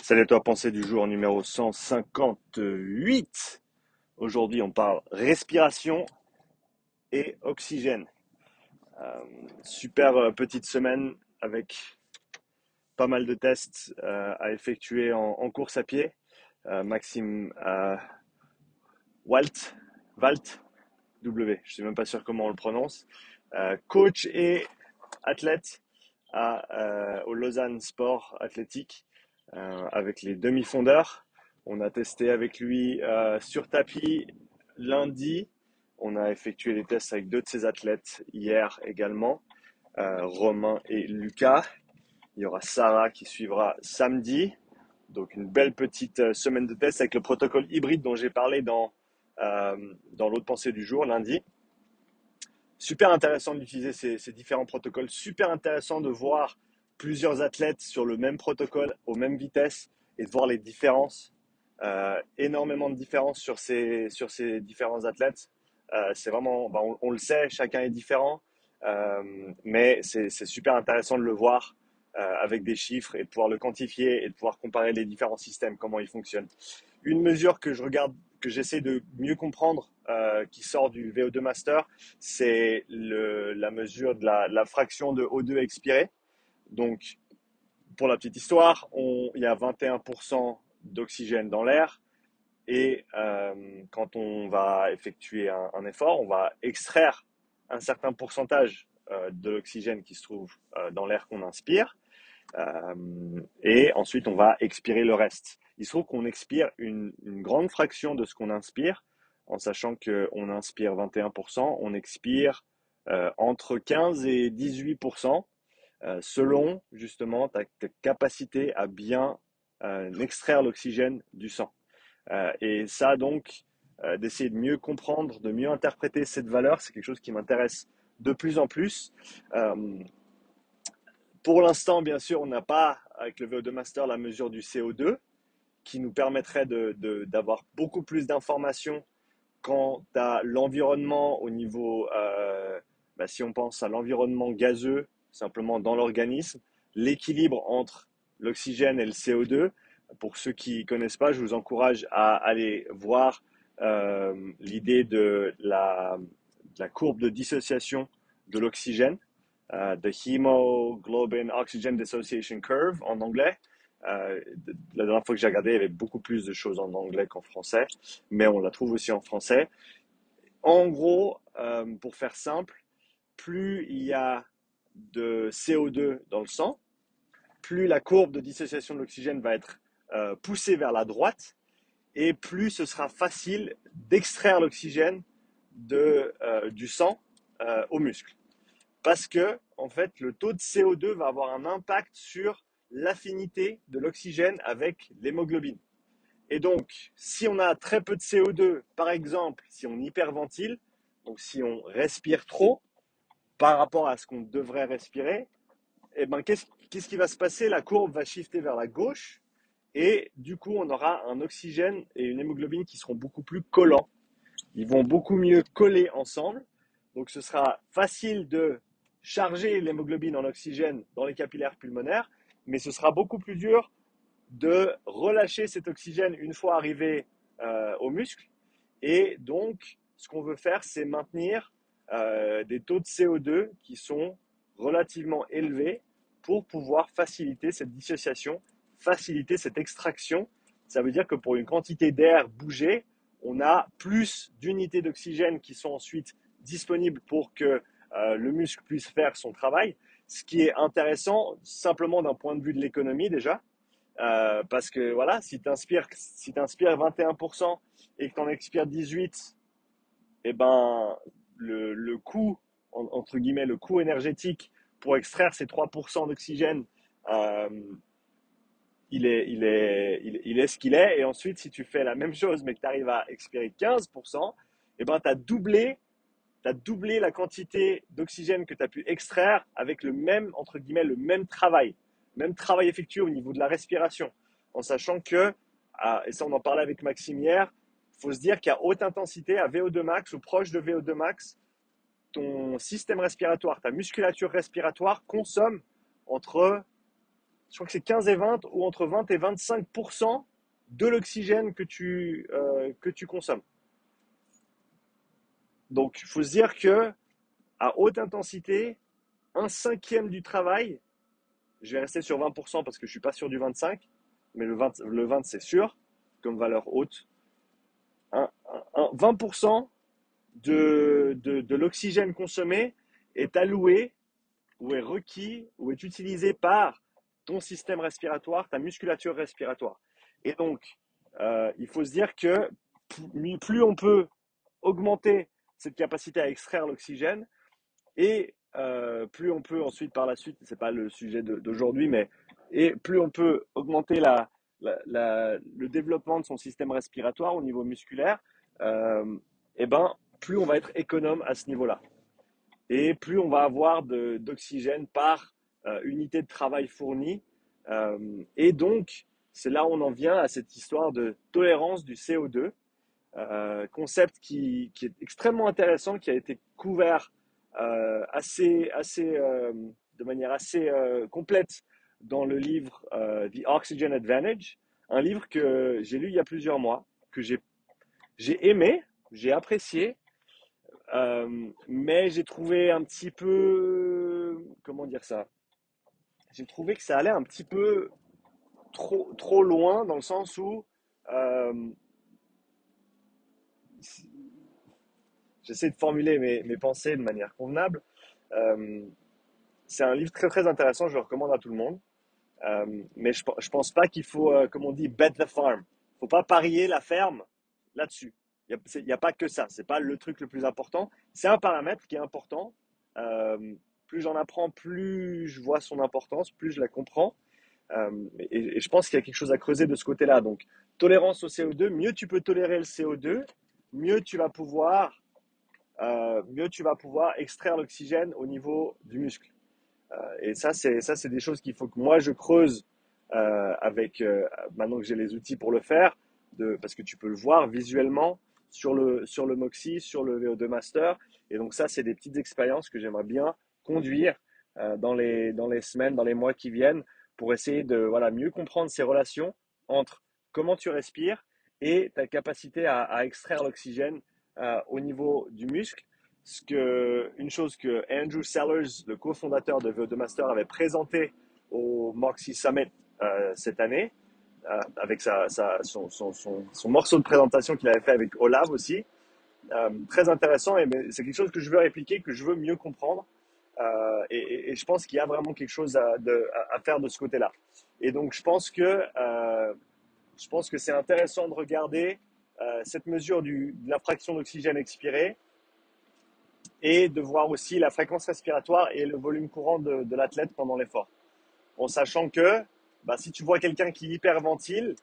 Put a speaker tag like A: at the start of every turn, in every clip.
A: Salut à toi, pensée du jour numéro 158. Aujourd'hui, on parle respiration et oxygène. Euh, Super petite semaine avec pas mal de tests à effectuer en course à pied. Maxime Walt, Walt, W, je ne suis même pas sûr comment on le prononce, coach et athlète au Lausanne Sport Athlétique avec les demi-fondeurs. On a testé avec lui sur tapis lundi. On a effectué les tests avec deux de ses athlètes hier également, Romain et Lucas. Il y aura Sarah qui suivra samedi. Donc une belle petite semaine de tests avec le protocole hybride dont j'ai parlé dans l'autre pensée du jour lundi. Super intéressant d'utiliser ces différents protocoles, super intéressant de voir plusieurs athlètes sur le même protocole, aux mêmes vitesses, et de voir les différences, énormément de différences sur ces différents athlètes. C'est vraiment, on le sait, chacun est différent, mais c'est super intéressant de le voir avec des chiffres et de pouvoir le quantifier et de pouvoir comparer les différents systèmes, comment ils fonctionnent. Une mesure que je regarde, que j'essaie de mieux comprendre, qui sort du VO2 Master, c'est la mesure de la fraction de O2 expirée. Donc, pour la petite histoire, il y a 21% d'oxygène dans l'air et quand on va effectuer un effort, on va extraire un certain pourcentage de l'oxygène qui se trouve dans l'air qu'on inspire. Et ensuite, on va expirer le reste. Il se trouve qu'on expire une grande fraction de ce qu'on inspire, en sachant qu'on inspire 21%, on expire entre 15 et 18%, selon justement ta capacité à bien extraire l'oxygène du sang. Et ça, donc, d'essayer de mieux comprendre, de mieux interpréter cette valeur, c'est quelque chose qui m'intéresse de plus en plus. Pour l'instant, bien sûr, on n'a pas, avec le VO2 Master, la mesure du CO2 qui nous permettrait d'avoir beaucoup plus d'informations quant à l'environnement au niveau, si on pense à l'environnement gazeux, simplement dans l'organisme, l'équilibre entre l'oxygène et le CO2. Pour ceux qui ne connaissent pas, je vous encourage à aller voir l'idée de la courbe de dissociation de l'oxygène. The Hemoglobin Oxygen Dissociation Curve en anglais. La dernière fois que j'ai regardé, il y avait beaucoup plus de choses en anglais qu'en français, mais on la trouve aussi en français. En gros, pour faire simple, plus il y a de CO2 dans le sang, plus la courbe de dissociation de l'oxygène va être poussée vers la droite, et plus ce sera facile d'extraire l'oxygène du sang aux muscles. Parce que, en fait, le taux de CO2 va avoir un impact sur l'affinité de l'oxygène avec l'hémoglobine. Et donc, si on a très peu de CO2, par exemple, si on hyperventile, donc si on respire trop par rapport à ce qu'on devrait respirer, eh ben, qu'est-ce qui va se passer? La courbe va shifter vers la gauche et du coup, on aura un oxygène et une hémoglobine qui seront beaucoup plus collants. Ils vont beaucoup mieux coller ensemble. Donc, ce sera facile de charger l'hémoglobine en oxygène dans les capillaires pulmonaires, mais ce sera beaucoup plus dur de relâcher cet oxygène une fois arrivé aux muscles. Et donc, ce qu'on veut faire, c'est maintenir des taux de CO2 qui sont relativement élevés pour pouvoir faciliter cette dissociation, faciliter cette extraction. Ça veut dire que pour une quantité d'air bougé, on a plus d'unités d'oxygène qui sont ensuite disponibles pour que le muscle puisse faire son travail. Ce qui est intéressant, simplement d'un point de vue de l'économie déjà, parce que voilà, si tu inspires 21% et que tu en expires 18%, eh ben, le coût, entre guillemets, le coût énergétique pour extraire ces 3% d'oxygène, euh, il est ce qu'il est. Et ensuite, si tu fais la même chose, mais que tu arrives à expirer 15%, eh ben, tu as doublé la quantité d'oxygène que tu as pu extraire avec le même, entre guillemets, le même travail effectué au niveau de la respiration, en sachant que, et ça on en parlait avec Maxime hier, il faut se dire qu'à haute intensité, à VO2 max ou proche de VO2 max, ton système respiratoire, ta musculature respiratoire consomme entre je crois que c'est 15 et 20 ou entre 20 et 25% de l'oxygène que tu consommes. Donc, il faut se dire que à haute intensité, un cinquième du travail, je vais rester sur 20% parce que je ne suis pas sûr du 25, mais le 20 c'est sûr, comme valeur haute. 20% de l'oxygène consommé est alloué ou est requis ou est utilisé par ton système respiratoire, ta musculature respiratoire. Et donc, il faut se dire que plus on peut augmenter cette capacité à extraire l'oxygène et plus on peut ensuite par la suite, c'est pas le sujet d'aujourd'hui, mais et plus on peut augmenter le développement de son système respiratoire au niveau musculaire, et ben plus on va être économe à ce niveau-là et plus on va avoir d'oxygène par unité de travail fournie. Et donc, c'est là où on en vient à cette histoire de tolérance du CO2, concept qui est extrêmement intéressant, qui a été couvert de manière assez complète dans le livre The Oxygen Advantage, un livre que j'ai lu il y a plusieurs mois, que j'ai aimé, j'ai apprécié, mais j'ai trouvé un petit peu, comment dire ça? J'ai trouvé que ça allait un petit peu trop loin dans le sens où euh, j'essaie de formuler mes pensées de manière convenable. Euh, c'est un livre très très intéressant, je le recommande à tout le monde. Mais je pense pas qu'il faut, comme on dit, bet the farm. Faut pas parier la ferme là-dessus. Il y a pas que ça. C'est pas le truc le plus important. C'est un paramètre qui est important. Plus j'en apprends, plus je vois son importance, plus je la comprends. Et je pense qu'il y a quelque chose à creuser de ce côté-là. Donc, tolérance au CO2, mieux tu peux tolérer le CO2, mieux tu vas pouvoir, mieux tu vas pouvoir extraire l'oxygène au niveau du muscle. Et ça, c'est des choses qu'il faut que moi je creuse avec maintenant que j'ai les outils pour le faire, parce que tu peux le voir visuellement sur le Moxie, sur le VO2 Master. Et donc ça, c'est des petites expériences que j'aimerais bien conduire dans les semaines, dans les mois qui viennent, pour essayer de voilà, mieux comprendre ces relations entre comment tu respires et ta capacité à extraire l'oxygène au niveau du muscle. Une chose que Andrew Sellers, le cofondateur de VO2 Master, avait présenté au Moxie Summit cette année, avec son morceau de présentation qu'il avait fait avec Olav aussi. Très intéressant, et c'est quelque chose que je veux répliquer, que je veux mieux comprendre. Et je pense qu'il y a vraiment quelque chose à faire de ce côté-là. Et donc, je pense que c'est intéressant de regarder cette mesure de la fraction d'oxygène expiré et de voir aussi la fréquence respiratoire et le volume courant de l'athlète pendant l'effort. En sachant que bah, si tu vois quelqu'un qui hyperventile,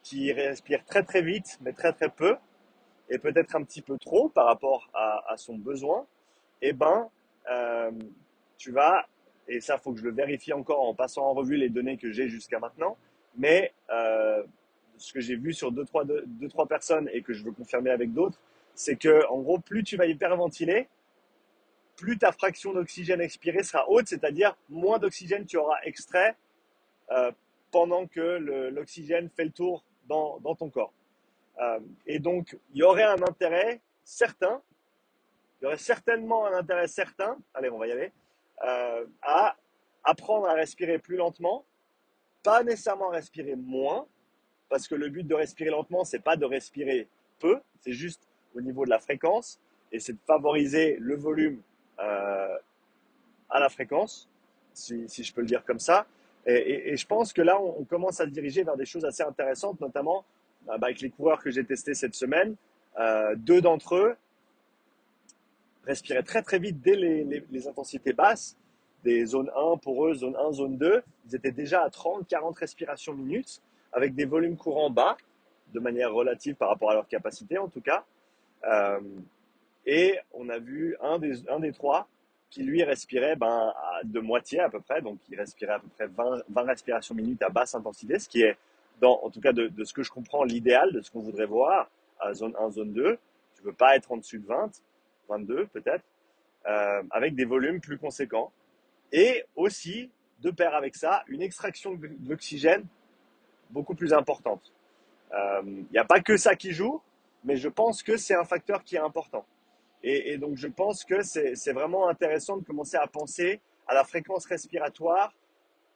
A: qui respire très très vite, mais très très peu, et peut-être un petit peu trop par rapport à son besoin, eh ben, euh, tu vas, et ça faut que je le vérifie encore en passant en revue les données que j'ai jusqu'à maintenant, mais ce que j'ai vu sur deux, trois personnes et que je veux confirmer avec d'autres, c'est que en gros, plus tu vas hyperventiler, plus ta fraction d'oxygène expiré sera haute, c'est-à-dire moins d'oxygène tu auras extrait euh, pendant que l'oxygène fait le tour dans ton corps. Et donc, il y aurait un intérêt certain, il y aurait certainement un intérêt certain, allez, on va y aller, à apprendre à respirer plus lentement, pas nécessairement à respirer moins, parce que le but de respirer lentement, c'est pas de respirer peu, c'est juste au niveau de la fréquence, et c'est de favoriser le volume à la fréquence, si je peux le dire comme ça. Et je pense que là, on commence à se diriger vers des choses assez intéressantes, notamment avec les coureurs que j'ai testés cette semaine. Deux d'entre eux respiraient très très vite dès les intensités basses, des zones 1 pour eux, zone 1, zone 2. Ils étaient déjà à 30, 40 respirations minutes, avec des volumes courants bas, de manière relative par rapport à leur capacité en tout cas. Euh, et on a vu un des trois qui lui respirait de moitié à peu près, donc il respirait à peu près 20 respirations minutes à basse intensité, ce qui est, en tout cas de ce que je comprends, l'idéal de ce qu'on voudrait voir à zone 1, zone 2. Tu ne veux pas être en dessus de 20, 22 peut-être, avec des volumes plus conséquents. Et aussi, de pair avec ça, une extraction d'oxygène beaucoup plus importante. Il n'y a pas que ça qui joue, mais je pense que c'est un facteur qui est important. Et donc, je pense que c'est vraiment intéressant de commencer à penser à la fréquence respiratoire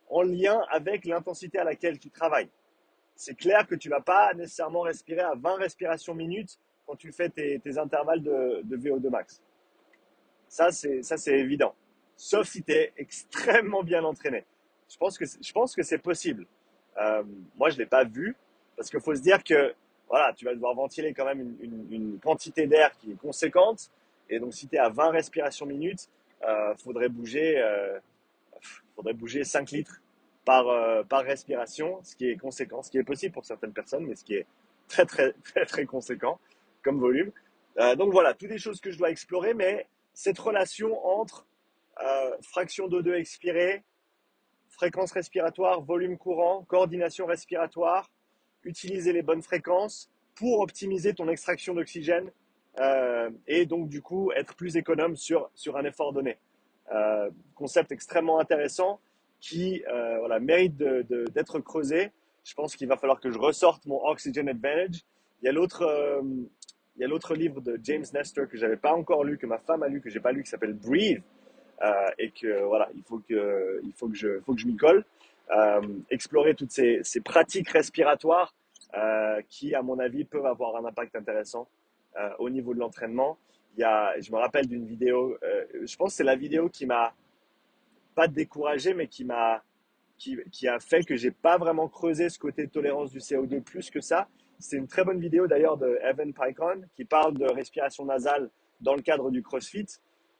A: en lien avec l'intensité à laquelle tu travailles. C'est clair que tu ne vas pas nécessairement respirer à 20 respirations minutes quand tu fais tes intervalles de VO2 max. Ça, c'est évident. Sauf si tu es extrêmement bien entraîné. Je pense que c'est possible. Moi, je ne l'ai pas vu parce qu'il faut se dire que voilà, tu vas devoir ventiler quand même une quantité d'air qui est conséquente. Et donc, si tu es à 20 respirations minutes, faudrait bouger 5 litres par respiration, ce qui est conséquent, ce qui est possible pour certaines personnes, mais ce qui est très, très, très, très conséquent comme volume. Donc voilà, toutes les choses que je dois explorer, mais cette relation entre fraction d'O2 expirée, fréquence respiratoire, volume courant, coordination respiratoire, utiliser les bonnes fréquences pour optimiser ton extraction d'oxygène et donc du coup être plus économe sur un effort donné. Concept extrêmement intéressant qui voilà, mérite d'être creusé. Je pense qu'il va falloir que je ressorte mon Oxygen Advantage. Il y a l'autre livre de James Nestor que j'avais pas encore lu, que ma femme a lu, que j'ai pas lu, qui s'appelle Breathe. Et que voilà, faut que je m'y colle. Explorer toutes ces pratiques respiratoires qui, à mon avis, peuvent avoir un impact intéressant au niveau de l'entraînement. Je me rappelle d'une vidéo, je pense que c'est la vidéo qui m'a pas découragé, mais qui a fait que j'ai pas vraiment creusé ce côté de tolérance du CO2 plus que ça. C'est une très bonne vidéo d'ailleurs de Evan Pycon qui parle de respiration nasale dans le cadre du CrossFit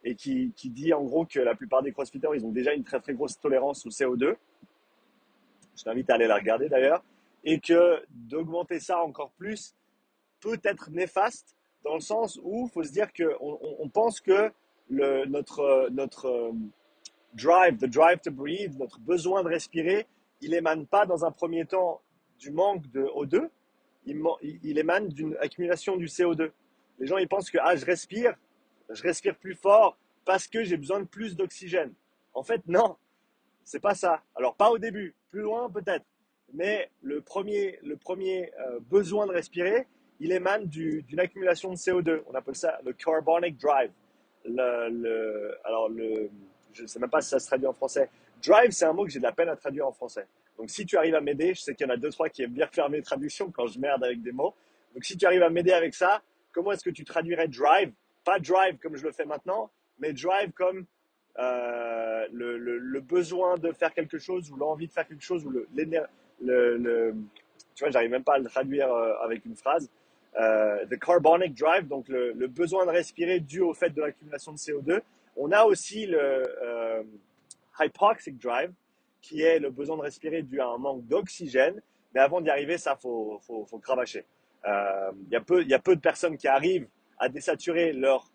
A: et qui dit en gros que la plupart des CrossFitters, ils ont déjà une très très grosse tolérance au CO2. Je t'invite à aller la regarder d'ailleurs. Et que d'augmenter ça encore plus peut être néfaste dans le sens où il faut se dire qu'on pense que notre drive, the drive to breathe, notre besoin de respirer, il émane pas dans un premier temps du manque de O2, il émane d'une accumulation du CO2. Les gens, ils pensent que je respire plus fort parce que j'ai besoin de plus d'oxygène. En fait, non, c'est pas ça. Alors, pas au début, plus loin peut-être, mais le premier besoin de respirer, il émane d'une accumulation de CO2. On appelle ça le carbonic drive. Je ne sais même pas si ça se traduit en français. Drive, c'est un mot que j'ai de la peine à traduire en français. Donc, si tu arrives à m'aider, je sais qu'il y en a deux, trois qui aiment bien faire mes traductions quand je merde avec des mots. Donc, si tu arrives à m'aider avec ça, comment est-ce que tu traduirais drive? Pas drive comme je le fais maintenant, mais drive comme le besoin de faire quelque chose ou l'envie de faire quelque chose ou tu vois, j'arrive même pas à le traduire avec une phrase. The carbonic drive, donc le besoin de respirer dû au fait de l'accumulation de CO2. On a aussi le hypoxic drive, qui est le besoin de respirer dû à un manque d'oxygène. Mais avant d'y arriver, ça, faut cravacher. Il y a peu de personnes qui arrivent à désaturer leur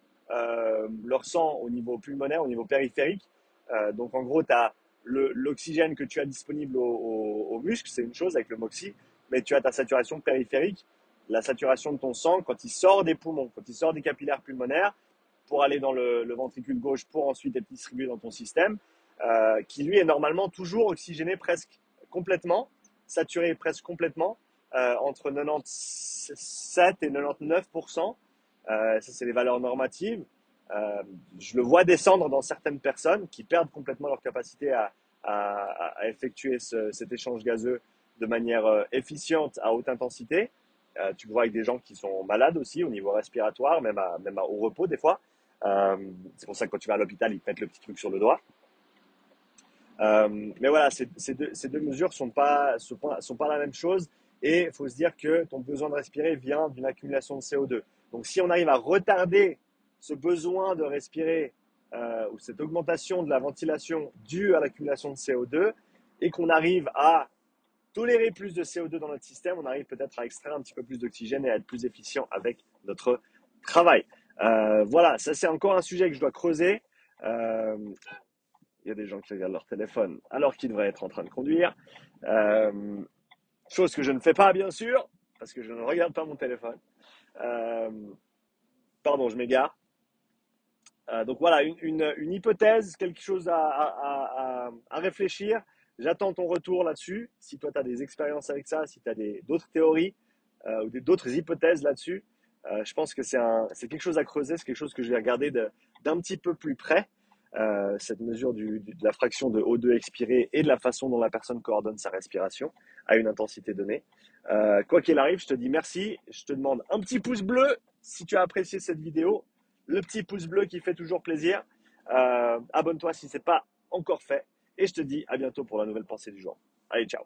A: sang au niveau pulmonaire, au niveau périphérique. Donc, en gros, tu as l'oxygène que tu as disponible aux muscles, c'est une chose avec le MOXIE, mais tu as ta saturation périphérique, la saturation de ton sang quand il sort des poumons, quand il sort des capillaires pulmonaires pour aller dans le ventricule gauche pour ensuite être distribué dans ton système, qui lui est normalement toujours oxygéné presque complètement, saturé presque complètement, entre 97 et 99%. Ça, c'est les valeurs normatives. Je le vois descendre dans certaines personnes qui perdent complètement leur capacité à effectuer cet échange gazeux de manière efficiente à haute intensité. Tu le vois avec des gens qui sont malades aussi au niveau respiratoire, même au repos des fois. C'est pour ça que quand tu vas à l'hôpital, ils te mettent le petit truc sur le doigt. Mais voilà, ces deux mesures sont pas la même chose et il faut se dire que ton besoin de respirer vient d'une accumulation de CO2. Donc si on arrive à retarder ce besoin de respirer ou cette augmentation de la ventilation due à l'accumulation de CO2 et qu'on arrive à tolérer plus de CO2 dans notre système, on arrive peut-être à extraire un petit peu plus d'oxygène et à être plus efficient avec notre travail. Voilà, ça c'est encore un sujet que je dois creuser. Il y a des gens qui regardent leur téléphone alors qu'ils devraient être en train de conduire. Chose que je ne fais pas, bien sûr, parce que je ne regarde pas mon téléphone. Pardon, je m'égare. Donc voilà, une hypothèse, quelque chose à à réfléchir. J'attends ton retour là-dessus. Si toi, tu as des expériences avec ça, si tu as d'autres théories ou d'autres hypothèses là-dessus, je pense que c'est quelque chose à creuser, c'est quelque chose que je vais regarder d'un petit peu plus près, cette mesure de la fraction de O2 expiré et de la façon dont la personne coordonne sa respiration à une intensité donnée. Quoi qu'il arrive, je te dis merci. Je te demande un petit pouce bleu si tu as apprécié cette vidéo, le petit pouce bleu qui fait toujours plaisir. Abonne-toi si ce n'est pas encore fait. Et je te dis à bientôt pour la nouvelle pensée du jour. Allez, ciao.